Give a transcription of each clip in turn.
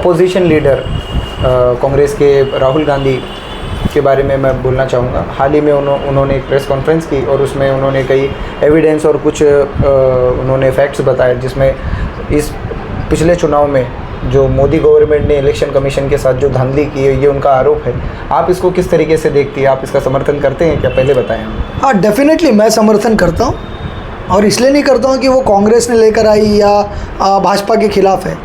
Position leader Congress के राहुल गांधी के बारे में मैं बोलना चाहूँगा। हाल ही में उन्होंने एक प्रेस कॉन्फ्रेंस की और उसमें उन्होंने कई एविडेंस और कुछ उन्होंने फैक्ट्स बताए, जिसमें इस पिछले चुनाव में जो मोदी गवर्नमेंट ने इलेक्शन कमीशन के साथ जो धांधली की है, ये उनका आरोप है। आप इसको किस तरीके से देखती है? आप इसका समर्थन करते हैं क्या? पहले बताएं हम। हाँ, डेफिनेटली मैं समर्थन करता हूँ, और इसलिए नहीं करता हूँ कि वो कांग्रेस ने लेकर आई या भाजपा के खिलाफ है।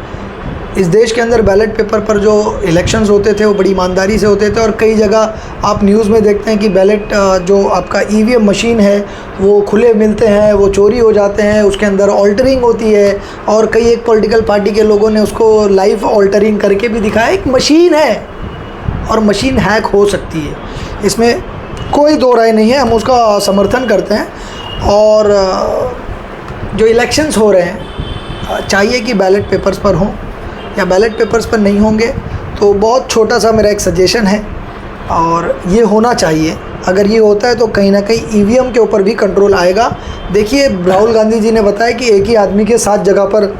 इस देश के अंदर बैलेट पेपर पर जो इलेक्शंस होते थे वो बड़ी ईमानदारी से होते थे, और कई जगह आप न्यूज़ में देखते हैं कि बैलेट जो आपका ईवीएम मशीन है वो खुले मिलते हैं, वो चोरी हो जाते हैं, उसके अंदर ऑल्टरिंग होती है, और कई एक पॉलिटिकल पार्टी के लोगों ने उसको लाइव ऑल्टरिंग करके भी दिखाया। एक मशीन है और मशीन हैक हो सकती है, इसमें कोई दो राय नहीं है, हम उसका समर्थन करते हैं। और जो इलेक्शंस हो रहे हैं चाहिए कि बैलेट पेपर्स पर हों, या बैलेट पेपर्स पर नहीं होंगे तो बहुत छोटा सा मेरा एक सजेशन है, और ये होना चाहिए। अगर ये होता है तो कहीं ना कहीं ईवीएम के ऊपर भी कंट्रोल आएगा। देखिए, राहुल गांधी जी ने बताया कि एक ही आदमी के 7 जगह पर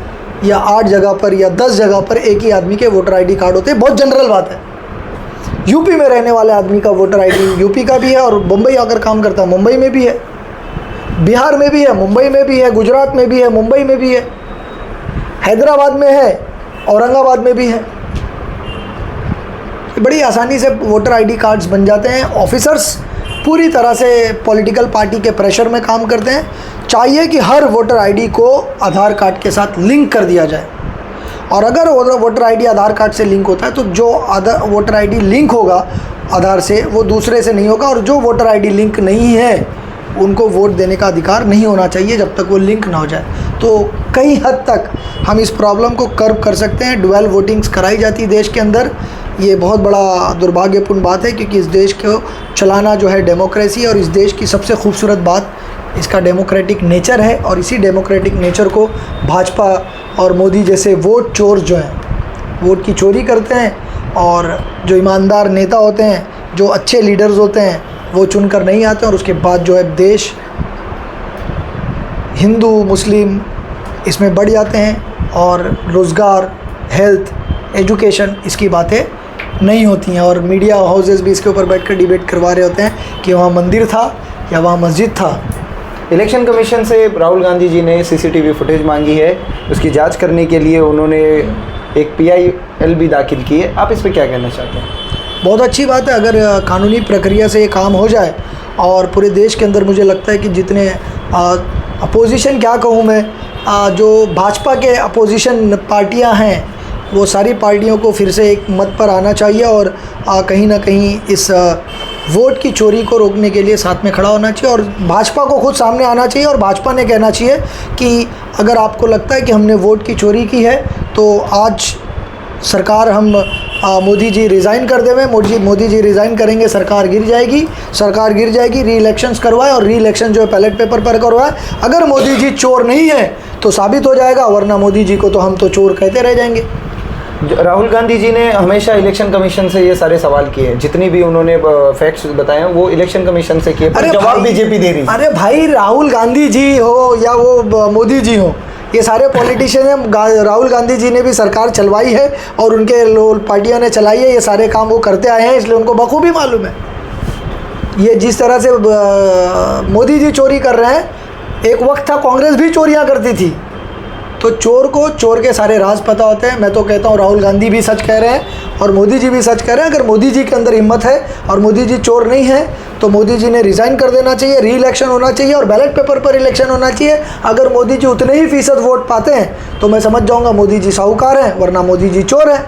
या 8 जगह पर या 10 जगह पर एक ही आदमी के वोटर आईडी कार्ड होते हैं। बहुत जनरल बात है। यूपी में रहने वाले आदमी का वोटर आईडी यूपी का भी है, और मुंबई आकर काम करता है मुंबई में भी है, बिहार में भी है, मुंबई में भी है, गुजरात में भी है, मुंबई में भी है, हैदराबाद में है, औरंगाबाद में भी है। बड़ी आसानी से वोटर आईडी कार्ड्स बन जाते हैं। ऑफिसर्स पूरी तरह से पॉलिटिकल पार्टी के प्रेशर में काम करते हैं। चाहिए कि हर वोटर आईडी को आधार कार्ड के साथ लिंक कर दिया जाए, और अगर वोटर आईडी आधार कार्ड से लिंक होता है तो जो वोटर आईडी लिंक होगा आधार से वो दूसरे से नहीं होगा, और जो वोटर आईडी लिंक नहीं है उनको वोट देने का अधिकार नहीं होना चाहिए जब तक वो लिंक ना हो जाए। तो कई हद तक हम इस प्रॉब्लम को कर्व कर सकते हैं। डुअल वोटिंग्स कराई जाती है देश के अंदर, ये बहुत बड़ा दुर्भाग्यपूर्ण बात है, क्योंकि इस देश को चलाना जो है डेमोक्रेसी, और इस देश की सबसे खूबसूरत बात इसका डेमोक्रेटिक नेचर है। और इसी डेमोक्रेटिक नेचर को भाजपा और मोदी जैसे वोट चोर जो हैं, वोट की चोरी करते हैं, और जो ईमानदार नेता होते हैं, जो अच्छे लीडर्स होते हैं, वो चुनकर नहीं आते, और उसके बाद जो है देश हिंदू मुस्लिम इसमें बढ़ जाते हैं, और रोज़गार, हेल्थ, एजुकेशन इसकी बातें नहीं होती हैं। और मीडिया हाउसेस भी इसके ऊपर बैठकर डिबेट करवा रहे होते हैं कि वहाँ मंदिर था या वहाँ मस्जिद था। इलेक्शन कमीशन से राहुल गांधी जी ने सीसीटीवी फुटेज मांगी है, उसकी जांच करने के लिए उन्होंने एक PIL भी दाखिल की है। आप इस पर क्या कहना चाहते हैं? बहुत अच्छी बात है अगर कानूनी प्रक्रिया से ये काम हो जाए, और पूरे देश के अंदर मुझे लगता है कि जितने अपोजिशन क्या कहूँ मैं, जो भाजपा के अपोजिशन पार्टियां हैं वो सारी पार्टियों को फिर से एक मत पर आना चाहिए, और कहीं ना कहीं इस वोट की चोरी को रोकने के लिए साथ में खड़ा होना चाहिए, और भाजपा को खुद सामने आना चाहिए, और भाजपा ने कहना चाहिए कि अगर आपको लगता है कि हमने वोट की चोरी की है तो आज सरकार हम मोदी जी रिज़ाइन कर देवे, मोदी जी रिज़ाइन करेंगे, सरकार गिर जाएगी, री इलेक्शंस करवाए, और री इलेक्शन जो है बैलेट पेपर पर करवाए। अगर मोदी जी चोर नहीं है तो साबित हो जाएगा, वरना मोदी जी को तो हम तो चोर कहते रह जाएंगे। राहुल गांधी जी ने हमेशा इलेक्शन कमीशन से ये सारे सवाल किए, जितनी भी उन्होंने फैक्ट्स बताए हैं वो इलेक्शन कमीशन से किए, पर जवाब बीजेपी दे रही है। अरे भाई, राहुल गांधी जी हो या वो मोदी जी हो, ये सारे पॉलिटिशियन हैं। राहुल गांधी जी ने भी सरकार चलवाई है, और उनके पार्टियों ने चलाई है, ये सारे काम वो करते आए हैं, इसलिए उनको बखूबी मालूम है। ये जिस तरह से मोदी जी चोरी कर रहे हैं, एक वक्त था कांग्रेस भी चोरियां करती थी, तो चोर को चोर के सारे राज पता होते हैं। मैं तो कहता हूँ राहुल गांधी भी सच कह रहे हैं और मोदी जी भी सच कह रहे हैं। अगर मोदी जी के अंदर हिम्मत है और मोदी जी चोर नहीं है तो मोदी जी ने रिज़ाइन कर देना चाहिए, री इलेक्शन होना चाहिए, और बैलेट पेपर पर इलेक्शन होना चाहिए। अगर मोदी जी उतने ही % वोट पाते हैं तो मैं समझ जाऊँगा मोदी जी साहूकार हैं, वरना मोदी जी चोर हैं।